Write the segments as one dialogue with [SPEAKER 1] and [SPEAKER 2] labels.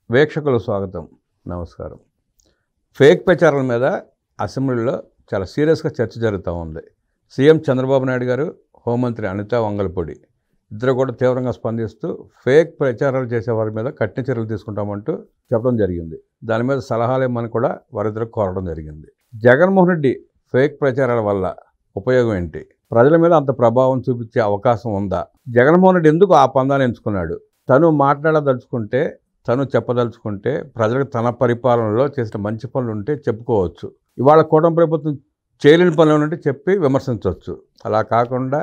[SPEAKER 1] వీక్షకులు స్వాగతం, నమస్కారం. ఫేక్ ప్రచారాల మీద అసెంబ్లీలో చాలా సీరియస్గా చర్చ జరుగుతూ ఉంది. సీఎం చంద్రబాబు నాయుడు గారు, హోంమంత్రి అనితా వంగలపూడి ఇద్దరు కూడా తీవ్రంగా స్పందిస్తూ ఫేక్ ప్రచారాలు చేసే వారి మీద కఠిన చర్యలు తీసుకుంటామంటూ చెప్పడం జరిగింది. దాని మీద సలహాలు ఇవ్వమని కూడా వారిద్దరు కోరడం జరిగింది. జగన్మోహన్ రెడ్డి ఫేక్ ప్రచారాల వల్ల ఉపయోగం ఏంటి? ప్రజల మీద అంత ప్రభావం చూపించే అవకాశం ఉందా? జగన్మోహన్ రెడ్డి ఎందుకు ఆ పందాన్ని ఎంచుకున్నాడు? తను మాట్లాడదలుచుకుంటే, తను చెప్పదలుచుకుంటే ప్రజలకు తన పరిపాలనలో చేసిన మంచి పనులు ఉంటే చెప్పుకోవచ్చు. ఇవాళ కూటమి ప్రభుత్వం చేయలేని పనులు ఉంటే చెప్పి విమర్శించవచ్చు. అలా కాకుండా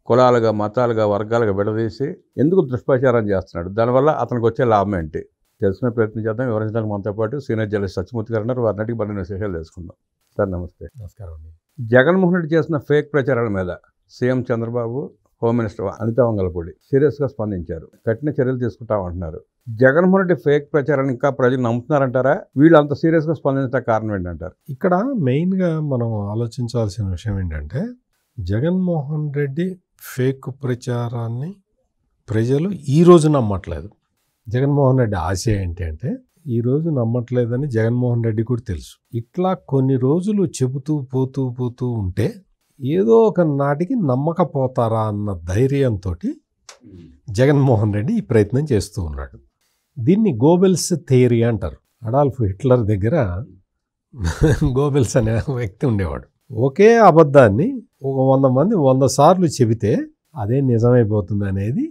[SPEAKER 1] కులాలుగా, మతాలుగా, వర్గాలుగా విడదీసి ఎందుకు దుష్ప్రచారం చేస్తున్నాడు? దానివల్ల అతనికి వచ్చే లాభం ఏంటి? తెలుసుకునే ప్రయత్నం చేద్దాం. వివరించడానికి మనతో పాటు సీనియర్ జర్నలిస్ట్ సత్యమూర్తి గారు ఉన్నారు. వారిని మరిన్ని విశేషాలు తెలుసుకుందాం. సార్ నమస్తే.
[SPEAKER 2] నమస్కారం అండి.
[SPEAKER 1] జగన్మోహన్ రెడ్డి చేసిన ఫేక్ ప్రచారాల మీద CM Chandrababu, home minister Anitha Vangalapudi సీరియస్గా స్పందించారు. కఠిన చర్యలు తీసుకుంటామంటున్నారు. జగన్మోహన్ రెడ్డి ఫేక్ ప్రచారాన్ని ఇంకా ప్రజలు నమ్ముతున్నారంటారా? వీళ్ళు అంత సీరియస్గా స్పందించడానికి కారణం ఏంటంటారు?
[SPEAKER 2] ఇక్కడ మెయిన్గా మనం ఆలోచించాల్సిన విషయం ఏంటంటే, జగన్మోహన్ రెడ్డి ఫేక్ ప్రచారాన్ని ప్రజలు ఈరోజు నమ్మట్లేదు. జగన్మోహన్ రెడ్డి ఆశ ఏంటి అంటే, ఈరోజు నమ్మట్లేదని జగన్మోహన్ రెడ్డి కూడా తెలుసు. ఇట్లా కొన్ని రోజులు చెబుతూ పోతూ ఉంటే ఏదో ఒక నాటికి నమ్మకపోతారా అన్న ధైర్యంతో జగన్మోహన్ రెడ్డి ఈ ప్రయత్నం చేస్తూ ఉన్నాడు. దీన్ని గోబెల్స్ థియరీ అంటారు. అడాల్ఫ్ హిట్లర్ దగ్గర గోబెల్స్ అనే వ్యక్తి ఉండేవాడు. ఒకే అబద్ధాన్ని ఒక 100 మంది 100 సార్లు చెబితే అదే నిజమైపోతుంది అనేది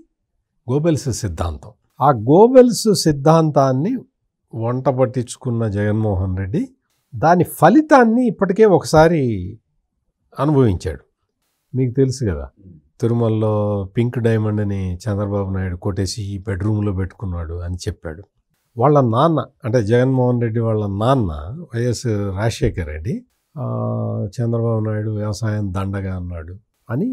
[SPEAKER 2] గోబెల్స్ సిద్ధాంతం. ఆ గోబెల్స్ సిద్ధాంతాన్ని వంట పట్టించుకున్న జగన్మోహన్ రెడ్డి దాని ఫలితాన్ని ఇప్పటికే ఒకసారి అనుభవించాడు. మీకు తెలుసు కదా, తిరుమలలో పింక్ డైమండ్ అని చంద్రబాబు నాయుడు కొట్టేసి ఈ బెడ్రూమ్లో పెట్టుకున్నాడు అని చెప్పాడు. వాళ్ళ నాన్న అంటే జగన్మోహన్ రెడ్డి వాళ్ళ నాన్న వైఎస్ రాజశేఖర రెడ్డి చంద్రబాబు నాయుడు వ్యవసాయం దండగా అన్నాడు అని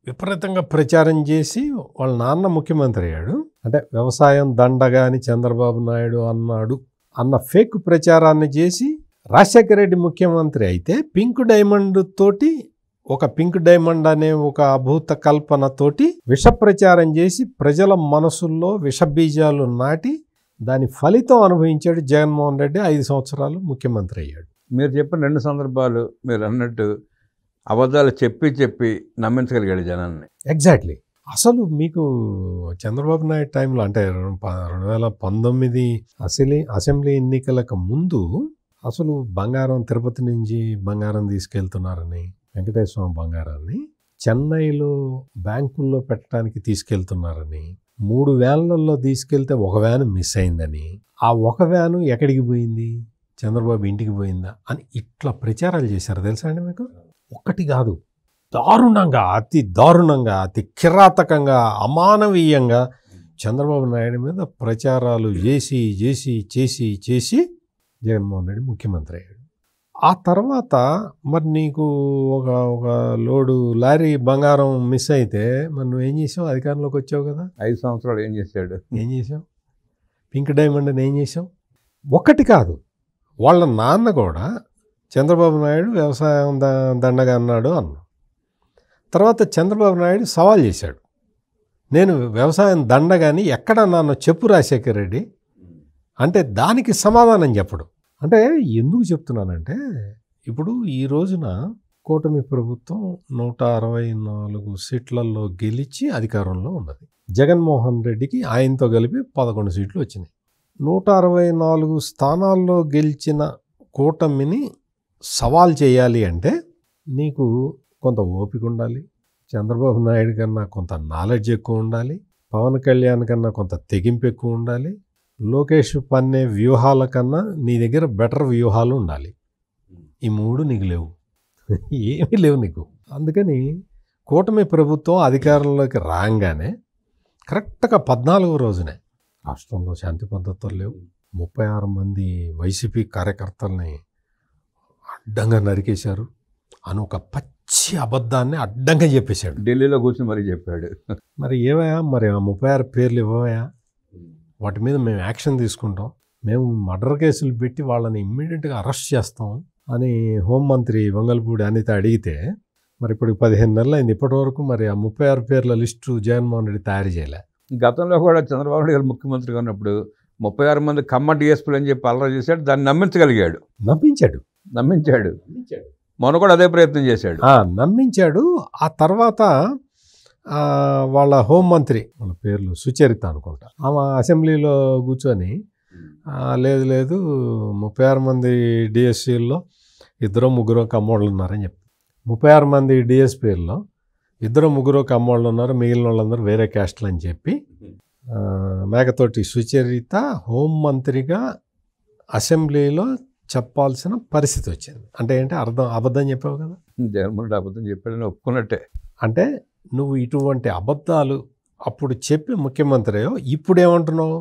[SPEAKER 2] విపరీతంగా ప్రచారం చేసి వాళ్ళ నాన్న ముఖ్యమంత్రి అయ్యాడు. అంటే వ్యవసాయం దండగా అని చంద్రబాబు నాయుడు అన్నాడు అన్న ఫేక్ ప్రచారాన్ని చేసి రాజశేఖర రెడ్డి ముఖ్యమంత్రి అయితే పింక్ డైమండ్ తోటి ఒక పింక్ డైమండ్ అనే ఒక అభూత కల్పనతోటి విష ప్రచారం చేసి ప్రజల మనసుల్లో విష బీజాలు నాటి దాని ఫలితం అనుభవించాడు జగన్మోహన్ రెడ్డి. 5 సంవత్సరాలు ముఖ్యమంత్రి అయ్యాడు.
[SPEAKER 1] మీరు చెప్పిన 2 సందర్భాలు మీరు అన్నట్టు అబద్ధాలు చెప్పి నమ్మించగలిగాడు జనాన్ని.
[SPEAKER 2] ఎగ్జాక్ట్లీ. అసలు మీకు చంద్రబాబు నాయుడు టైంలో అంటే 2019 అసెంబ్లీ ఎన్నికలకు ముందు అసలు బంగారం తిరుపతి నుంచి బంగారం తీసుకెళ్తున్నారని, వెంకటేశ్వర స్వామి బంగారాన్ని చెన్నైలో బ్యాంకుల్లో పెట్టడానికి తీసుకెళ్తున్నారని, 3 వ్యాన్లలో తీసుకెళ్తే 1 వ్యాన్ మిస్ అయిందని, ఆ 1 వ్యాను ఎక్కడికి పోయింది, చంద్రబాబు ఇంటికి పోయిందా అని ఇట్లా ప్రచారాలు చేశారు. తెలుసా అండి మీకు? ఒక్కటి కాదు, దారుణంగా, అతి దారుణంగా, అతి కిరాతకంగా, అమానవీయంగా చంద్రబాబు నాయుడు మీద ప్రచారాలు చేసి జగన్మోహన్ రెడ్డి ముఖ్యమంత్రి అయ్యాడు. ఆ తర్వాత మరి నీకు ఒక లోడు లారీ బంగారం మిస్ అయితే మరి నువ్వేం చేసావు? అధికారంలోకి వచ్చావు కదా.
[SPEAKER 1] 5 సంవత్సరాలు ఏం చేశాడు?
[SPEAKER 2] ఏం చేసావు? పింక్ డైమండ్ అని ఏం చేసావు? ఒక్కటి కాదు, వాళ్ళ నాన్న కూడా చంద్రబాబు నాయుడు వ్యవసాయం దండగా అన్నాడు అన్నాడు. తర్వాత చంద్రబాబు నాయుడు సవాల్ చేశాడు, నేను వ్యవసాయం దండగాని ఎక్కడ అన్నానో చెప్పు రాజశేఖర రెడ్డి అంటే దానికి సమాధానం చెప్పడు. అంటే ఎందుకు చెప్తున్నానంటే, ఇప్పుడు ఈ రోజున కూటమి ప్రభుత్వం 164 సీట్లలో గెలిచి అధికారంలో ఉన్నది. జగన్మోహన్ రెడ్డికి ఆయనతో కలిపి 11 సీట్లు వచ్చినాయి. 164 స్థానాల్లో గెలిచిన కూటమిని సవాల్ చేయాలి అంటే నీకు కొంత ఓపిక ఉండాలి, చంద్రబాబు నాయుడు కన్నా కొంత నాలెడ్జ్ ఎక్కువ ఉండాలి, పవన్ కళ్యాణ్ కన్నా కొంత తెగింపు ఎక్కువ ఉండాలి, లోకేష్ పన్నే వ్యూహాల కన్నా నీ దగ్గర బెటర్ వ్యూహాలు ఉండాలి. ఈ 3 నీకు లేవు, ఏమీ లేవు నీకు. అందుకని కూటమి ప్రభుత్వం అధికారంలోకి రాగానే కరెక్ట్గా 14వ రోజునే రాష్ట్రంలో శాంతి పద్ధతులు లేవు, 36 మంది వైసీపీ కార్యకర్తల్ని అడ్డంగా నరికేశారు అని ఒక పచ్చి అబద్ధాన్ని అడ్డంగా చెప్పేశాడు.
[SPEAKER 1] ఢిల్లీలో కూర్చొని మరీ చెప్పాడు.
[SPEAKER 2] మరి ఏవయా, మరి 36 పేర్లు ఇవ్వవయా, వాటి మీద మేము యాక్షన్ తీసుకుంటాం, మేము మర్డర్ కేసులు పెట్టి వాళ్ళని ఇమ్మీడియట్గా అరెస్ట్ చేస్తాం అని హోంమంత్రి వంగలపూడి అనిత అడిగితే, మరి ఇప్పుడు 15 నెలలు అయింది, ఇప్పటి వరకు మరి ఆ 36 పేర్ల లిస్టు జగన్మోహన్ రెడ్డి తయారు చేయలే.
[SPEAKER 1] గతంలో కూడా చంద్రబాబు నాయుడు గారు ముఖ్యమంత్రిగా ఉన్నప్పుడు 36 మంది కమ్మ డిఎస్పీలు అని చెప్పి అల్లరి చేశాడు. దాన్ని నమ్మించగలిగాడు. నమ్మించాడు. మొన్న కూడా అదే ప్రయత్నం చేశాడు.
[SPEAKER 2] నమ్మించాడు. ఆ తర్వాత వాళ్ళ హోంమంత్రి, వాళ్ళ పేర్లు సుచరిత అనుకుంటా, ఆమె అసెంబ్లీలో కూర్చొని లేదు 36 మంది డిఎస్పీల్లో 2-3 కమ్మోళ్ళు ఉన్నారని చెప్పి, 36 మంది డిఎస్పీల్లో 2-3 కమ్మోళ్ళు ఉన్నారు, మిగిలిన వాళ్ళందరూ వేరే క్యాస్ట్లు అని చెప్పి మేకతోటి సుచరిత హోంమంత్రిగా అసెంబ్లీలో చెప్పాల్సిన పరిస్థితి వచ్చింది. అంటే ఏంటి అబద్ధం చెప్పావు కదా,
[SPEAKER 1] జగన్మోహన్ రెడ్డి అబద్ధం చెప్పాడని ఒప్పుకున్నట్టే. అంటే
[SPEAKER 2] నువ్వు ఇటువంటి అబద్ధాలు అప్పుడు చెప్పి ముఖ్యమంత్రియో, ఇప్పుడేమంటున్నావు,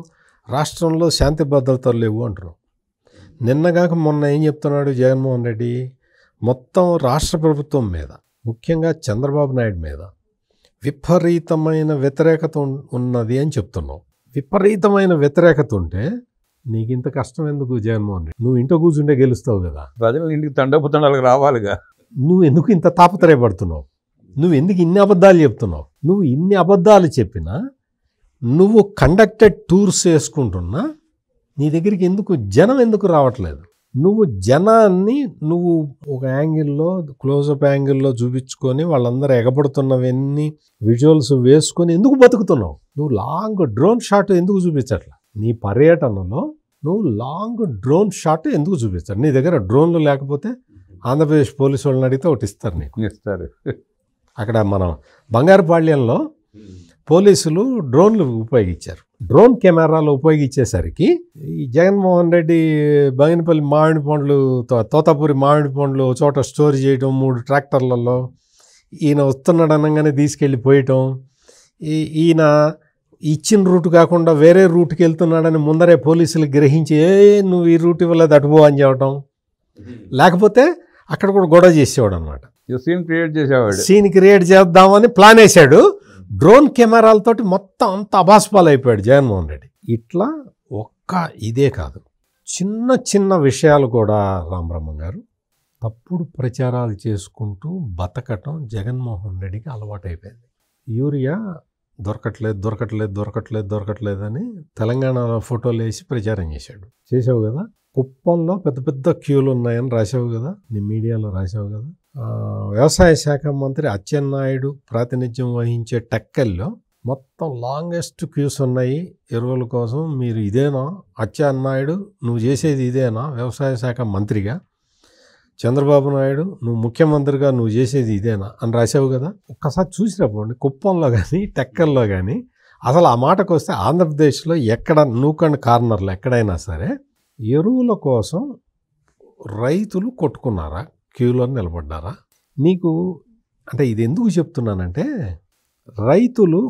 [SPEAKER 2] రాష్ట్రంలో శాంతి భద్రతలు లేవు అంటున్నావు. నిన్నగాక మొన్న ఏం చెప్తున్నాడు జగన్మోహన్ రెడ్డి, మొత్తం రాష్ట్ర ప్రభుత్వం మీద, ముఖ్యంగా చంద్రబాబు నాయుడు మీద విపరీతమైన వ్యతిరేకత ఉన్నది అని చెప్తున్నావు. విపరీతమైన వ్యతిరేకత ఉంటే నీకు ఇంత కష్టం ఎందుకు జగన్మోహన్ రెడ్డి? నువ్వు ఇంట్లో కూర్చుంటే గెలుస్తావు కదా,
[SPEAKER 1] ప్రజలు ఇంటికి తండోపతండాలకు రావాలిగా.
[SPEAKER 2] నువ్వు ఎందుకు ఇంత తాపత్రయపడుతున్నావు? నువ్వు ఎందుకు ఇన్ని అబద్ధాలు చెప్తున్నావు? నువ్వు ఇన్ని అబద్ధాలు చెప్పినా, నువ్వు కండక్టెడ్ టూర్స్ వేసుకుంటున్నా, నీ దగ్గరికి జనం ఎందుకు రావట్లేదు? నువ్వు జనాన్ని ఒక యాంగిల్లో, క్లోజప్ యాంగిల్లో చూపించుకొని వాళ్ళందరూ ఎగబడుతున్నవన్నీ విజువల్స్ వేసుకొని ఎందుకు బతుకుతున్నావు? నువ్వు లాంగ్ డ్రోన్ షాట్ ఎందుకు చూపించట్లా? నీ పర్యటనలో నువ్వు లాంగ్ డ్రోన్ షాట్ ఎందుకు చూపించారు? నీ దగ్గర డ్రోన్లు లేకపోతే ఆంధ్రప్రదేశ్ పోలీసు వాళ్ళని అడిగితే ఒకటి ఇస్తారు, నీకు
[SPEAKER 1] ఇస్తారు.
[SPEAKER 2] అక్కడ మనం బంగారుపాళ్యంలో పోలీసులు డ్రోన్లు ఉపయోగించారు. డ్రోన్ కెమెరాలు ఉపయోగించేసరికి ఈ జగన్మోహన్ రెడ్డి బంగినపల్లి మామిడి పండ్లు, తోతాపూరి మామిడి పండ్లు చోట స్టోర్ చేయటం, 3 ట్రాక్టర్లలో ఈయన వస్తున్నాడు అనగానే తీసుకెళ్ళిపోయటం, ఈయన ఇచ్చిన రూట్ కాకుండా వేరే రూట్కి వెళ్తున్నాడని ముందరే పోలీసులు గ్రహించి నువ్వు ఈ రూట్ ఇవ్వలేదు అటుపో అని చెప్పటం, లేకపోతే అక్కడ కూడా గొడవ చేసేవాడు అనమాట. సీన్ క్రియేట్ చేద్దామని ప్లాన్ వేశాడు. డ్రోన్ కెమెరాలతోటి మొత్తం అంత అభాస్పాలు అయిపోయాడు జగన్మోహన్ రెడ్డి. ఇట్లా ఇదే కాదు, చిన్న చిన్న విషయాలు కూడా రామబ్రహ్మం గారు తప్పుడు ప్రచారాలు చేసుకుంటూ బతకటం జగన్మోహన్ రెడ్డికి అలవాటు అయిపోయింది. యూరియా దొరకట్లేదని తెలంగాణలో ఫోటోలు వేసి ప్రచారం చేశావు కదా. కుప్పంలో పెద్ద పెద్ద క్యూలు ఉన్నాయని రాసావు కదా, నీ మీడియాలో రాసావు కదా. వ్యవసాయ శాఖ మంత్రి అచ్చెన్నాయుడు ప్రాతినిధ్యం వహించే టెక్కల్లో మొత్తం లాంగెస్ట్ క్యూస్ ఉన్నాయి ఎరువుల కోసం. మీరు ఇదేనా అచ్చెన్నాయుడు, నువ్వు చేసేది ఇదేనా వ్యవసాయ శాఖ మంత్రిగా? చంద్రబాబు నాయుడు, నువ్వు ముఖ్యమంత్రిగా నువ్వు చేసేది ఇదేనా అని రాసావు కదా. ఒక్కసారి చూసినప్పుడు కుప్పంలో కానీ టెక్కల్లో కానీ అసలు ఆ మాటకు వస్తే ఆంధ్రప్రదేశ్లో ఎక్కడ నూకండ్ కార్నర్లో ఎక్కడైనా సరే ఎరువుల కోసం రైతులు కొట్టుకున్నారా, క్యూలో నిలబడ్డారా? నీకు అంటే ఇది ఎందుకు చెప్తున్నానంటే, రైతులు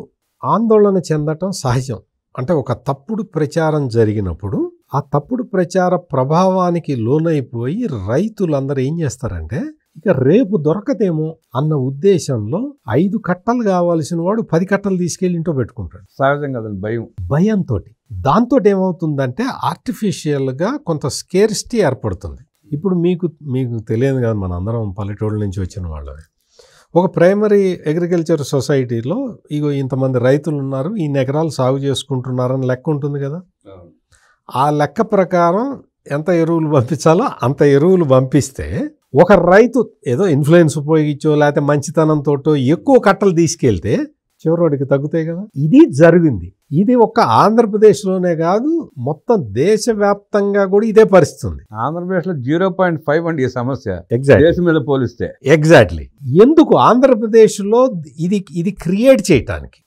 [SPEAKER 2] ఆందోళన చెందటం సహజం. అంటే ఒక తప్పుడు ప్రచారం జరిగినప్పుడు ఆ తప్పుడు ప్రచార ప్రభావానికి లోనైపోయి రైతులందరూ ఏం చేస్తారంటే, ఇక రేపు దొరకదేమో అన్న ఉద్దేశంలో 5 కట్టలు కావాల్సిన వాడు 10 కట్టలు తీసుకెళ్ళి ఇంట్లో పెట్టుకుంటాడు.
[SPEAKER 1] సహజం కదండి,
[SPEAKER 2] భయంతో. దాంతో ఏమవుతుందంటే ఆర్టిఫిషియల్గా కొంత స్కేర్సిటీ ఏర్పడుతుంది. ఇప్పుడు మీకు తెలియదు కదా, మనందరం పల్లెటూళ్ళ నుంచి వచ్చిన వాళ్ళమే. ఒక ప్రైమరీ అగ్రికల్చర్ సొసైటీలో ఇగో ఇంతమంది రైతులు ఉన్నారు, ఇన్ని ఎకరాలు సాగు చేసుకుంటున్నారని లెక్క ఉంటుంది కదా. ఆ లెక్క ప్రకారం ఎంత ఎరువులు పంపించాలో అంత ఎరువులు పంపిస్తే ఒక రైతు ఏదో ఇన్ఫ్లుయెన్స్ ఉపయోగించో లేకపోతే మంచితనంతో ఎక్కువ కట్టలు తీసుకెళ్తే చివరికి తగ్గుతాయి కదా. ఇది జరిగింది. ఇది ఒక్క ఆంధ్రప్రదేశ్లోనే కాదు, మొత్తం దేశవ్యాప్తంగా కూడా ఇదే పరిస్థితి ఉంది.
[SPEAKER 1] ఆంధ్రప్రదేశ్లో 0.5 అండి ఈ సమస్య, దేశం మీద పోలిస్తే.
[SPEAKER 2] ఎగ్జాక్ట్లీ. ఎందుకు ఆంధ్రప్రదేశ్లో ఇది క్రియేట్ చేయటానికి,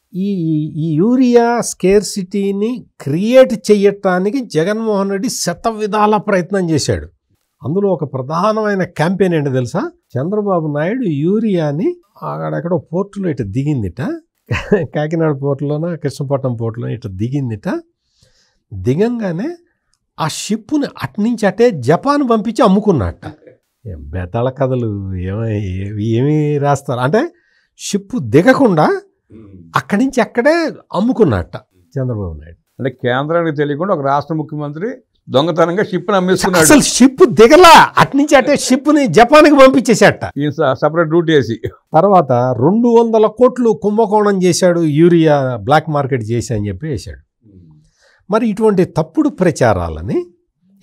[SPEAKER 2] ఈ యూరియా స్కేర్సిటీని క్రియేట్ చేయటానికి జగన్మోహన్ రెడ్డి శతవిధాల ప్రయత్నం చేశాడు. అందులో ఒక ప్రధానమైన క్యాంపెయిన్ ఏంటి తెలుసా? చంద్రబాబు నాయుడు యూరియాని అక్కడెక్కడో పోర్టులో ఇటు దిగిందిట, కాకినాడ పోర్టులోన కృష్ణపట్నం పోర్టులో ఇటు దిగిందిట. దిగంగానే ఆ షిప్పుని అట్నుంచి అటే జపాన్ పంపించి అమ్ముకున్నట్ట. బెతాళ కథలు ఏమి రాస్తారు అంటే, షిప్పు దిగకుండా అక్కడి నుంచి అక్కడే అమ్ముకున్నట్ట చంద్రబాబు నాయుడు.
[SPEAKER 1] అంటే కేంద్రానికి తెలియకుండా ఒక రాష్ట్ర ముఖ్యమంత్రి దొంగతనంగా షిప్ని అమ్మేస్తున్నాడు.
[SPEAKER 2] అసలు షిప్ దిగలా, అట్నుంచి అటే షిప్ని జపాన్కి పంపించేసేట,
[SPEAKER 1] సపరేట్ రూట్ వేసి.
[SPEAKER 2] తర్వాత 200 కోట్లు కుంభకోణం చేశాడు, యూరియా బ్లాక్ మార్కెట్ చేసి అని చెప్పి వేశాడు. మరి ఇటువంటి తప్పుడు ప్రచారాలని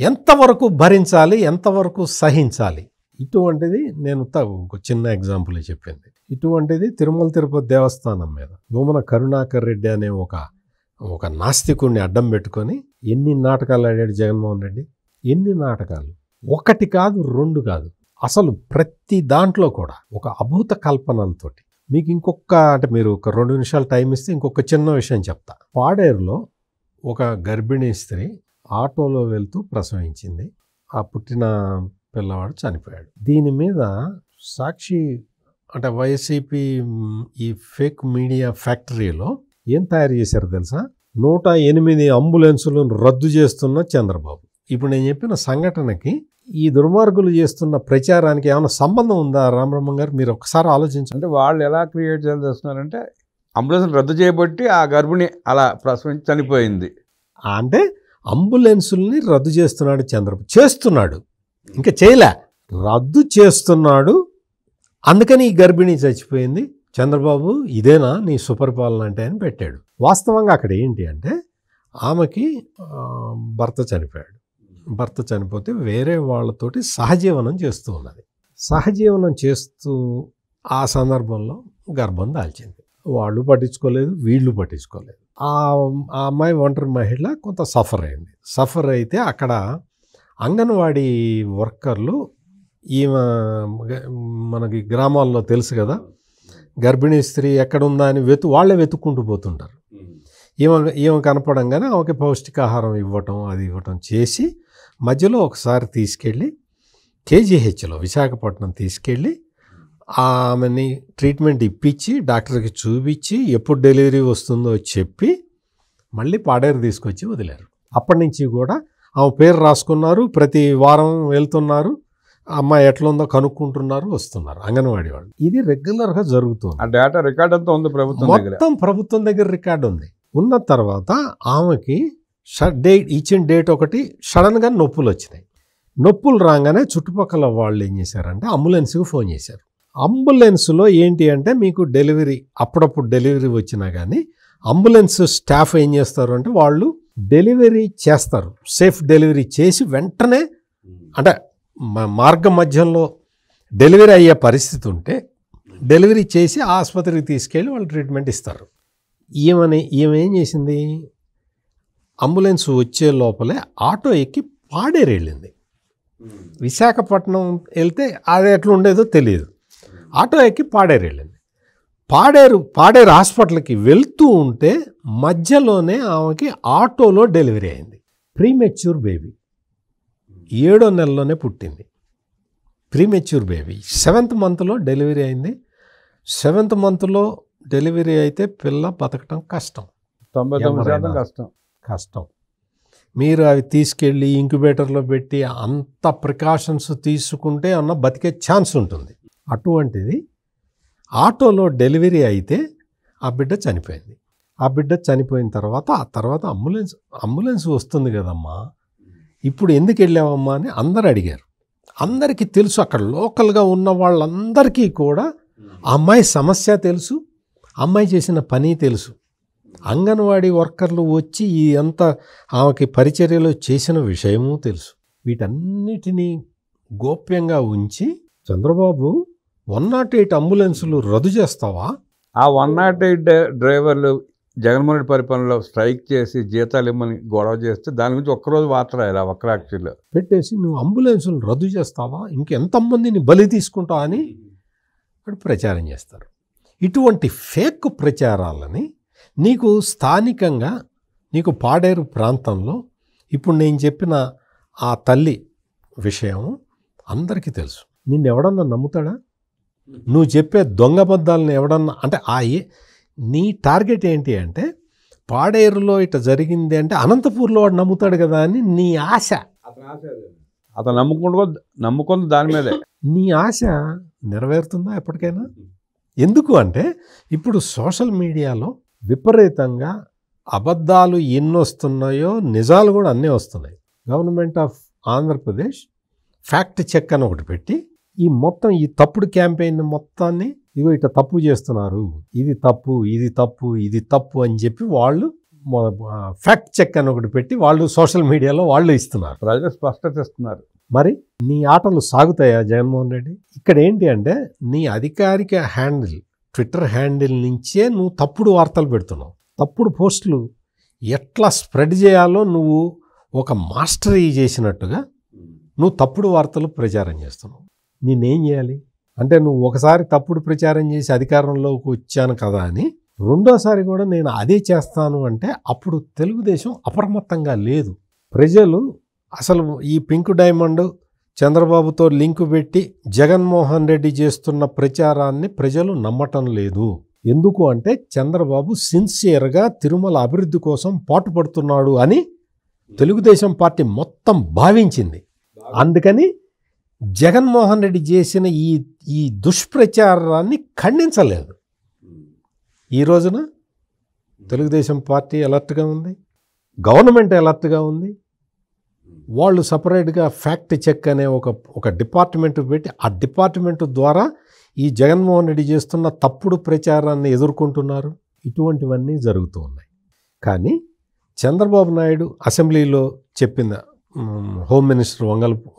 [SPEAKER 2] ఎంతవరకు భరించాలి, ఎంతవరకు సహించాలి? ఇటువంటిది నేను ఒక చిన్న ఎగ్జాంపుల్ చెప్పింది. ఇటువంటిది తిరుమల తిరుపతి దేవస్థానం మీద భూమన కరుణాకర్ రెడ్డి అనే ఒక నాస్తికుడిని అడ్డం పెట్టుకొని ఎన్ని నాటకాలు ఆడాడు జగన్మోహన్ రెడ్డి. ఎన్ని నాటకాలు! ఒకటి కాదు, రెండు కాదు, అసలు ప్రతి దాంట్లో కూడా ఒక అభూత కల్పనలతోటి. మీకు అంటే మీరు ఒక 2 నిమిషాలు టైం ఇస్తే ఇంకొక చిన్న విషయం చెప్తా. పాడేరులో ఒక గర్భిణీ స్త్రీ ఆటోలో వెళ్తూ ప్రసవించింది. ఆ పుట్టిన పిల్లవాడు చనిపోయాడు. దీని మీద సాక్షి అంటే వైసీపీ ఈ ఫేక్ మీడియా ఫ్యాక్టరీలో ఏం తయారు చేశారు తెలుసా? 108 అంబులెన్సులను రద్దు చేస్తున్న చంద్రబాబు. ఇప్పుడు నేను చెప్పిన సంఘటనకి ఈ దుర్మార్గులు చేస్తున్న ప్రచారానికి ఏమైనా సంబంధం ఉందా రామబ్రహ్మం గారు? మీరు ఒకసారి ఆలోచించండి.
[SPEAKER 1] అంటే వాళ్ళు ఎలా క్రియేట్ చేస్తున్నారంటే అంబులెన్స్ రద్దు చేయబట్టి ఆ గర్భిణి అలా ప్రసవించి చనిపోయింది.
[SPEAKER 2] అంటే అంబులెన్సుల్ని రద్దు చేస్తున్నాడు చంద్రబాబు. చేస్తున్నాడు, ఇంకా చేయలే, రద్దు చేస్తున్నాడు. అందుకని ఈ గర్భిణి చచ్చిపోయింది. చంద్రబాబు ఇదేనా నీ సుపరిపాలన అంటే అని పెట్టాడు. వాస్తవంగా అక్కడ ఏంటి అంటే ఆమెకి భర్త చనిపోయాడు. భర్త చనిపోతే వేరే వాళ్ళతోటి సహజీవనం చేస్తూ ఉన్నది. సహజీవనం చేస్తూ ఆ సందర్భంలో గర్భం దాల్చింది. వాళ్ళు పట్టించుకోలేదు, వీళ్ళు పట్టించుకోలేదు. ఆ అమ్మాయి ఒంటరి మహిళ కొంత సఫర్ అయింది. సఫర్ అయితే అక్కడ అంగన్వాడీ వర్కర్లు ఈమె మనకి గ్రామాల్లో తెలుసు కదా, గర్భిణీ స్త్రీ ఎక్కడుందా అని వాళ్ళే వెతుక్కుంటూ పోతుంటారు. ఈమె కనపడంగానే ఆమెకి పౌష్టికాహారం ఇవ్వటం చేసి మధ్యలో ఒకసారి తీసుకెళ్ళి కేజీహెచ్లో విశాఖపట్నం తీసుకెళ్ళి ఆమెని ట్రీట్మెంట్ ఇప్పించి డాక్టర్కి చూపించి ఎప్పుడు డెలివరీ వస్తుందో చెప్పి మళ్ళీ పాడేరు తీసుకొచ్చి వదిలారు. అప్పటి నుంచి కూడా ఆమె పేరు రాసుకున్నారు, ప్రతి వారం వెళ్తున్నారు, అమ్మాయి ఎట్లుందో కనుక్కుంటున్నారు, వస్తున్నారు అంగన్వాడీ వాళ్ళు. ఇది రెగ్యులర్గా జరుగుతుంది.
[SPEAKER 1] ఆ డేటా రికార్డ్ అంతా ఉంది ప్రభుత్వం దగ్గర.
[SPEAKER 2] మొత్తం ప్రభుత్వం దగ్గర రికార్డు ఉంది. ఉన్న తర్వాత ఆమెకి ఇచ్చిన డేట్ ఒకటి సడన్గా నొప్పులు వచ్చినాయి. నొప్పులు రాగానే చుట్టుపక్కల వాళ్ళు ఏం చేశారంటే అంబులెన్స్కి ఫోన్ చేశారు. అంబులెన్స్లో ఏంటి అంటే మీకు డెలివరీ అప్పుడప్పుడు డెలివరీ వచ్చినా కానీ అంబులెన్స్ స్టాఫ్ ఏం చేస్తారు అంటే వాళ్ళు డెలివరీ చేస్తారు. సేఫ్ డెలివరీ చేసి వెంటనే అంటే మార్గ మధ్యంలో డెలివరీ అయ్యే పరిస్థితి ఉంటే డెలివరీ చేసి ఆసుపత్రికి తీసుకెళ్ళి వాళ్ళు ట్రీట్మెంట్ ఇస్తారు. ఈమె ఏం చేసింది, అంబులెన్స్ వచ్చే లోపలే ఆటో ఎక్కి పాడేరు వెళ్ళింది. విశాఖపట్నం వెళ్తే అది ఎట్లా ఉండేదో తెలియదు. ఆటో ఎక్కి పాడేరు వెళ్ళింది. పాడేరు హాస్పిటల్కి వెళ్తూ ఉంటే మధ్యలోనే ఆమెకి ఆటోలో డెలివరీ అయింది. ప్రీమెచ్యూర్ బేబీ 7వ నెలలోనే పుట్టింది. ప్రీమెచ్యూర్ బేబీ 7th మంత్లో డెలివరీ అయింది. 7th మంత్లో డెలివరీ అయితే పిల్ల బతకటం కష్టం,
[SPEAKER 1] 99%
[SPEAKER 2] కష్టం. మీరు అవి తీసుకెళ్ళి ఇంక్యుబేటర్లో పెట్టి అంత ప్రికాషన్స్ తీసుకుంటే అన్న బతికే ఛాన్స్ ఉంటుంది. అటువంటిది ఆటోలో డెలివరీ అయితే ఆ బిడ్డ చనిపోయింది. ఆ బిడ్డ చనిపోయిన తర్వాత అంబులెన్స్ వస్తుంది కదమ్మా, ఇప్పుడు ఎందుకు వెళ్ళావమ్మా అని అందరు అడిగారు. అందరికీ తెలుసు, అక్కడ లోకల్గా ఉన్న వాళ్ళందరికీ కూడా ఆ అమ్మాయి సమస్య తెలుసు, అమ్మాయి చేసిన పని తెలుసు. అంగన్వాడీ వర్కర్లు వచ్చి ఈ అంతా ఆమెకి పరిచర్యలు చేసిన విషయము తెలుసు. వీటన్నిటినీ గోప్యంగా ఉంచి చంద్రబాబు 108 అంబులెన్సులు రద్దు చేస్తావా?
[SPEAKER 1] ఆ 108 డ్రైవర్లు జగన్మోహన్ రెడ్డి పరిపాలనలో స్ట్రైక్ చేసి జీతాలు ఇమ్మని గొడవ చేస్తే దాని గురించి ఒక్కరోజు వార్త రాయాలి. ఆ ఒక్క యాక్చువల్గా
[SPEAKER 2] పెట్టేసి నువ్వు అంబులెన్సులు రద్దు చేస్తావా, ఇంకెంతమందిని బలి తీసుకుంటావా అని ప్రచారం చేస్తారు. ఇటువంటి ఫేక్ ప్రచారాలని నీకు స్థానికంగా నీకు పాడేరు ప్రాంతంలో ఇప్పుడు నేను చెప్పిన ఆ తల్లి విషయం అందరికీ తెలుసు. నిన్ను ఎవడన్నా నమ్ముతాడా? నువ్వు చెప్పే దొంగబద్దాలను ఎవడన్నా అంటే నీ టార్గెట్ ఏంటి అంటే పాడేరులో ఇట్లా జరిగింది అంటే అనంతపూర్లో వాడు నమ్ముతాడు కదా అని నీ ఆశ.
[SPEAKER 1] అతను నమ్ముకుంది దాని మీదే.
[SPEAKER 2] నీ ఆశ నెరవేరుతుందా ఎప్పటికైనా? ఎందుకు అంటే ఇప్పుడు సోషల్ మీడియాలో విపరీతంగా అబద్ధాలు ఎన్ని వస్తున్నాయో నిజాలు కూడా అన్నీ వస్తున్నాయి. Government of Andhra Pradesh fact check అని ఒకటి పెట్టి ఈ తప్పుడు క్యాంపెయిన్ మొత్తాన్ని ఇట్లా తప్పు చేస్తున్నారు, ఇది తప్పు అని చెప్పి వాళ్ళు ఫ్యాక్ట్ చెక్ అని ఒకటి పెట్టి వాళ్ళు సోషల్ మీడియాలో వాళ్ళు ఇస్తున్నారు.
[SPEAKER 1] ప్రజలు స్పష్టత ఇస్తున్నారు.
[SPEAKER 2] మరి నీ ఆటలు సాగుతాయా జగన్మోహన్ రెడ్డి? ఇక్కడ ఏంటి అంటే నీ అధికారిక హ్యాండిల్, ట్విట్టర్ హ్యాండిల్ నుంచే నువ్వు తప్పుడు వార్తలు పెడుతున్నావు. తప్పుడు పోస్టులు ఎట్లా స్ప్రెడ్ చేయాలో నువ్వు ఒక మాస్టరీ చేసినట్టుగా నువ్వు తప్పుడు వార్తలు ప్రచారం చేస్తున్నావు. నేనేం చేయాలి అంటే, నువ్వు ఒకసారి తప్పుడు ప్రచారం చేసి అధికారంలోకి వచ్చాను కదా అని రెండోసారి కూడా నేను అదే చేస్తాను అంటే అప్పుడు తెలుగుదేశం అప్రమత్తంగా లేదు. ప్రజలు అసలు ఈ పింక్ డైమండ్ చంద్రబాబుతో లింకు పెట్టి జగన్మోహన్ రెడ్డి చేస్తున్న ప్రచారాన్ని ప్రజలు నమ్మటం లేదు. ఎందుకు అంటే చంద్రబాబు సిన్సియర్గా తిరుమల అభివృద్ధి కోసం పాటుపడుతున్నాడు అని తెలుగుదేశం పార్టీ మొత్తం భావించింది. అందుకని జగన్మోహన్ రెడ్డి చేసిన ఈ దుష్ప్రచారాన్ని ఖండించలేదు. ఈ రోజున తెలుగుదేశం పార్టీ అలర్ట్గా ఉంది, గవర్నమెంట్ అలర్ట్గా ఉంది. వాళ్ళు సపరేట్గా ఫ్యాక్ట్ చెక్ అనే ఒక డిపార్ట్మెంట్ పెట్టి ఆ డిపార్ట్మెంట్ ద్వారా ఈ జగన్మోహన్ రెడ్డి చేస్తున్న తప్పుడు ప్రచారాన్ని ఎదుర్కొంటున్నారు. ఇటువంటివన్నీ జరుగుతూ ఉన్నాయి. కానీ చంద్రబాబు నాయుడు అసెంబ్లీలో చెప్పిన హోమ్ మినిస్టర్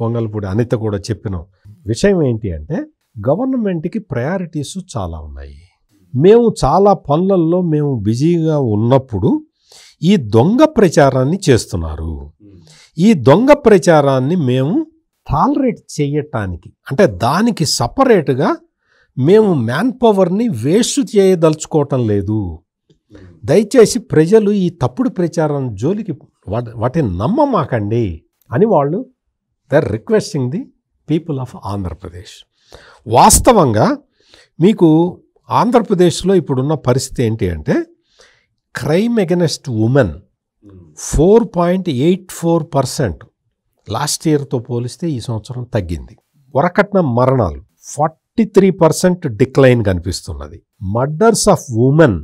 [SPEAKER 2] వంగలపూడి అనిత కూడా చెప్పిన విషయం ఏంటి అంటే, గవర్నమెంట్కి ప్రయారిటీస్ చాలా ఉన్నాయి. మేము చాలా పనులలో మేము బిజీగా ఉన్నప్పుడు ఈ దొంగ ప్రచారాన్ని చేస్తున్నారు. ఈ దొంగ ప్రచారాన్ని మేము టాలరేట్ చేయటానికి అంటే దానికి సపరేట్గా మేము మ్యాన్ పవర్ని వేస్ట్ చేయదలుచుకోవటం లేదు. దయచేసి ప్రజలు ఈ తప్పుడు ప్రచారం జోలికి వాటిని నమ్మమాకండి అని వాళ్ళు they are requesting the people of Andhra Pradesh. వాస్తవంగా మీకు ఆంధ్రప్రదేశ్లో ఇప్పుడున్న పరిస్థితి ఏంటి అంటే, క్రైమ్ అగెనెస్ట్ ఉమెన్ 4.84% లాస్ట్ ఇయర్తో పోలిస్తే ఈ సంవత్సరం తగ్గింది. వరకట్న మరణాలు 43% డిక్లైన్ కనిపిస్తున్నది. మర్డర్స్ ఆఫ్ ఉమెన్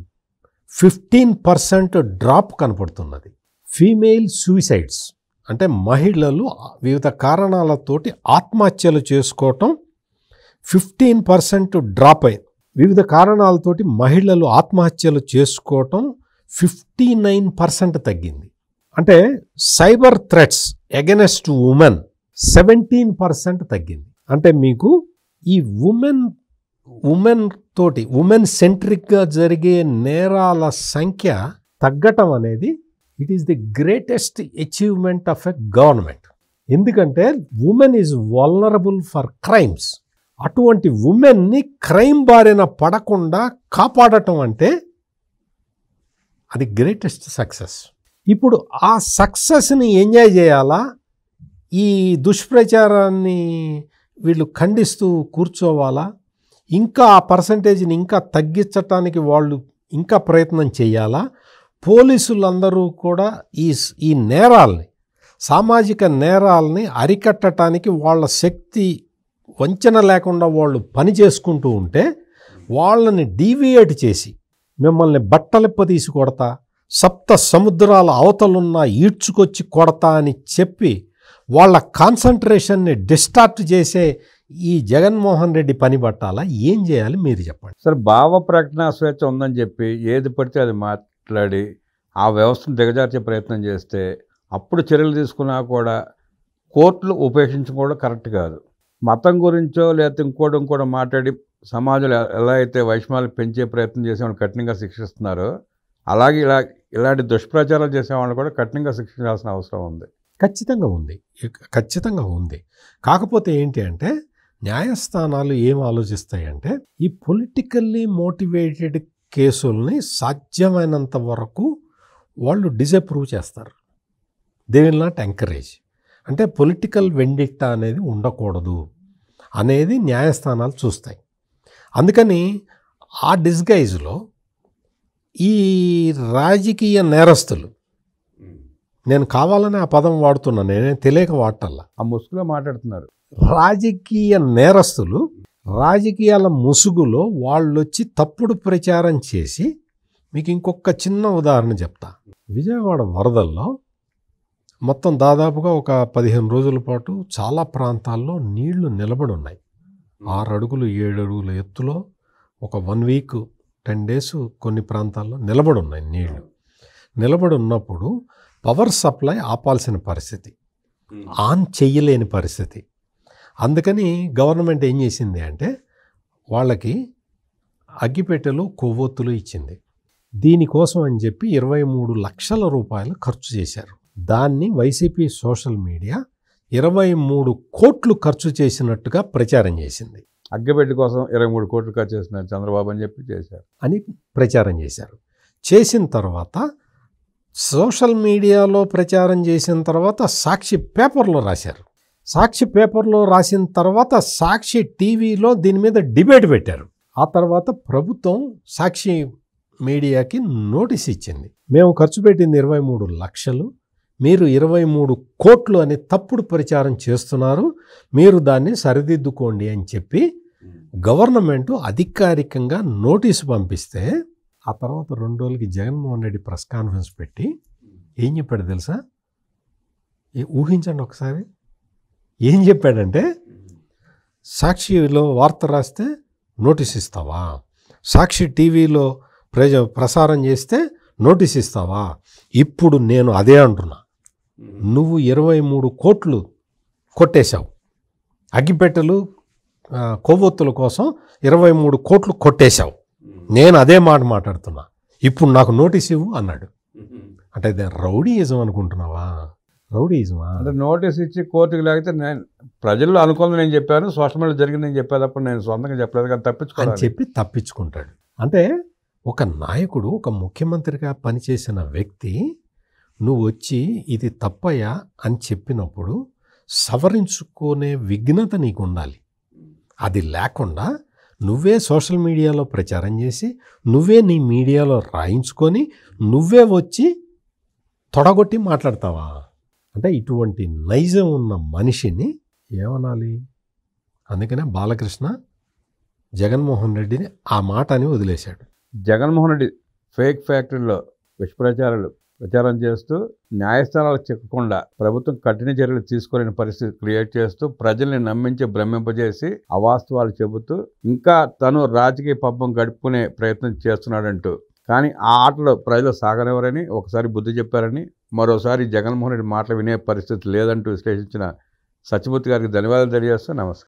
[SPEAKER 2] 15% డ్రాప్ కనపడుతున్నది. ఫీమేల్ సూసైడ్స్ అంటే మహిళలు వివిధ కారణాలతోటి ఆత్మహత్యలు చేసుకోవటం 15% డ్రాప్ అయింది. వివిధ కారణాలతోటి మహిళలు ఆత్మహత్యలు చేసుకోవటం 59% తగ్గింది. అంటే సైబర్ థ్రెట్స్ అగెనెస్ట్ ఉమెన్ 17% తగ్గింది. అంటే మీకు ఈ ఉమెన్ సెంట్రిక్గా జరిగే నేరాల సంఖ్య తగ్గటం అనేది it is the greatest achievement of a government. ఎందుకంటే women is vulnerable for crimes. అటువంటి ఉమెన్ని క్రైమ్ బారిన పడకుండా కాపాడటం అంటే అది గ్రేటెస్ట్ సక్సెస్. ఇప్పుడు ఆ సక్సెస్ని ఎంజాయ్ చేయాలా, ఈ దుష్ప్రచారాన్ని వీళ్ళు ఖండిస్తూ కూర్చోవాలా, ఇంకా ఆ పర్సంటేజ్ని ఇంకా తగ్గించటానికి వాళ్ళు ఇంకా ప్రయత్నం చేయాలా? పోలీసులందరూ కూడా ఈ నేరాల్ని, సామాజిక నేరాల్ని అరికట్టడానికి వాళ్ళ శక్తి వంచన లేకుండా వాళ్ళు పని చేసుకుంటూ ఉంటే వాళ్ళని డీవియేట్ చేసి మిమ్మల్ని బట్టలిప్ప తీసి కొడతా, సప్త సముద్రాల అవతలున్న ఈడ్చుకొచ్చి కొడతా అని చెప్పి వాళ్ళ కాన్సన్ట్రేషన్ని డిస్టార్ట్ చేసే ఈ జగన్మోహన్ రెడ్డి పని పట్టాలా? ఏం చేయాలి మీరు చెప్పండి.
[SPEAKER 1] సార్, భావ ప్రకటన స్వేచ్ఛ ఉందని చెప్పి ఏది పడితే అది మాట్లాడి ఆ వ్యవస్థను దిగజార్చే ప్రయత్నం చేస్తే అప్పుడు చర్యలు తీసుకున్నా కూడా కోర్టులు ఉపేక్షించుకోవడం కరెక్ట్ కాదు. మతం గురించో లేకపోతే ఇంకోటి మాట్లాడి సమాజంలో ఎలా అయితే వైషమ్యాలు పెంచే ప్రయత్నం చేసేవాళ్ళు కఠినంగా శిక్షిస్తున్నారో అలాగే ఇలాంటి దుష్ప్రచారాలు చేసేవాళ్ళు కూడా కఠినంగా శిక్షించాల్సిన అవసరం ఉంది.
[SPEAKER 2] ఖచ్చితంగా ఉంది. కాకపోతే ఏంటి అంటే, న్యాయస్థానాలు ఏం ఆలోచిస్తాయంటే ఈ పొలిటికల్లీ మోటివేటెడ్ కేసుల్ని సాధ్యమైనంత వరకు వాళ్ళు డిజప్రూవ్ చేస్తారు. They will not encourage. అంటే పొలిటికల్ వెండిట్టా అనేది ఉండకూడదు అనేది న్యాయస్థానాలు చూస్తాయి. అందుకని ఆ డిస్గైజ్లో ఈ రాజకీయ నేరస్తులు, నేను కావాలని ఆ పదం వాడుతున్నా, నేనే తెలియక వాడటల్లా,
[SPEAKER 1] ఆ ముసుగులో మాట్లాడుతున్నారు.
[SPEAKER 2] రాజకీయ నేరస్తులు రాజకీయాల ముసుగులో వాళ్ళు వచ్చి తప్పుడు ప్రచారం చేసి, మీకు ఇంకొక చిన్న ఉదాహరణ చెప్తా. విజయవాడ వరదల్లో మొత్తం దాదాపుగా ఒక 15 రోజుల పాటు చాలా ప్రాంతాల్లో నీళ్లు నిలబడి ఉన్నాయి. 6 అడుగులు 7 అడుగుల ఎత్తులో ఒక 1 వీక్ 10 days కొన్ని ప్రాంతాల్లో నిలబడి ఉన్నాయి నీళ్లు. నిలబడి ఉన్నప్పుడు పవర్ సప్లై ఆపాల్సిన పరిస్థితి, ఆన్ చెయ్యలేని పరిస్థితి. అందుకని గవర్నమెంట్ ఏం చేసింది అంటే వాళ్ళకి అగ్గిపెట్టెలు కొవ్వొత్తులు ఇచ్చింది. దీనికోసం అని చెప్పి 23 లక్షల రూపాయలు ఖర్చు చేశారు. దాన్ని వైసీపీ సోషల్ మీడియా 23 కోట్లు ఖర్చు చేసినట్టుగా ప్రచారం చేసింది.
[SPEAKER 1] అగ్గపెట్టి కోసం 23 కోట్లు ఖర్చు చేస్తున్నారు చంద్రబాబు అని చెప్పి చేశారు
[SPEAKER 2] అని ప్రచారం చేశారు. చేసిన తర్వాత సోషల్ మీడియాలో ప్రచారం చేసిన తర్వాత సాక్షి పేపర్లో రాశారు. సాక్షి పేపర్లో రాసిన తర్వాత సాక్షి టీవీలో దీని మీద డిబేట్ పెట్టారు. ఆ తర్వాత ప్రభుత్వం సాక్షి మీడియాకి నోటీస్ ఇచ్చింది. మేము ఖర్చు పెట్టింది 23 లక్షలు, మీరు 23 కోట్లు అని తప్పుడు ప్రచారం చేస్తున్నారు, మీరు దాన్ని సరిదిద్దుకోండి అని చెప్పి గవర్నమెంట్ అధికారికంగా నోటీసు పంపిస్తే ఆ తర్వాత 2 రోజులకి జగన్మోహన్ రెడ్డి ప్రెస్ కాన్ఫరెన్స్ పెట్టి ఏం చెప్పాడు తెలుసా? ఊహించండి ఒకసారి. ఏం చెప్పాడంటే, సాక్షిలో వార్త రాస్తే నోటీస్ ఇస్తావా, సాక్షి టీవీలో ప్రసారం చేస్తే నోటీస్ ఇస్తావా, ఇప్పుడు నేను అదే అంటున్నా, నువ్వు 23 కోట్లు కొట్టేశావు, అగ్గిపెట్టెలు కొవ్వొత్తుల కోసం 23 కోట్లు కొట్టేశావు, నేను అదే మాట మాట్లాడుతున్నా, ఇప్పుడు నాకు నోటీస్ ఇవ్వు అన్నాడు. అంటే రౌడీయిజం అనుకుంటున్నావా? రౌడీయిజమా?
[SPEAKER 1] అంటే నోటీస్ ఇచ్చి కోర్టుకు లేకపోతే నేను ప్రజల్లో అనుకుంది నేను చెప్పాను, సోషల్ మీడియా జరిగింది నేను చెప్పేటప్పుడు నేను సొంతంగా చెప్పలేదు కానీ
[SPEAKER 2] అని చెప్పి తప్పించుకుంటాడు. అంటే ఒక నాయకుడు, ఒక ముఖ్యమంత్రిగా పనిచేసిన వ్యక్తి నువ్వు వచ్చి ఇది తప్పయ్యా అని చెప్పినప్పుడు సవరించుకునే విఘ్నత నీకు ఉండాలి. అది లేకుండా నువ్వే సోషల్ మీడియాలో ప్రచారం చేసి, నువ్వే నీ మీడియాలో రాయించుకొని, నువ్వే వచ్చి తొడగొట్టి మాట్లాడతావా? అంటే ఇటువంటి నైజం ఉన్న మనిషిని ఏమనాలి? అందుకనే బాలకృష్ణ జగన్మోహన్ రెడ్డిని ఆ మాట అని వదిలేశాడు.
[SPEAKER 1] జగన్మోహన్ రెడ్డి ఫేక్ ఫ్యాక్టరీలో ప్రచారం చేస్తూ న్యాయస్థానాలకు చిక్కకుండా ప్రభుత్వం కఠిన చర్యలు తీసుకోలేని పరిస్థితి క్రియేట్ చేస్తూ ప్రజల్ని నమ్మించి భ్రమింపజేసి అవాస్తవాలు చెబుతూ ఇంకా తను రాజకీయ పబ్బం గడుపుకునే ప్రయత్నం చేస్తున్నాడంటూ, కానీ ఆ ఆటలో ప్రజలు సాగనివ్వరని ఒకసారి బుద్ధి చెప్పారని, మరోసారి జగన్మోహన్ రెడ్డి మాటలు వినే పరిస్థితి లేదంటూ విశ్లేషించిన సత్యమూర్తి గారికి ధన్యవాదాలు తెలియజేస్తూ నమస్కారం.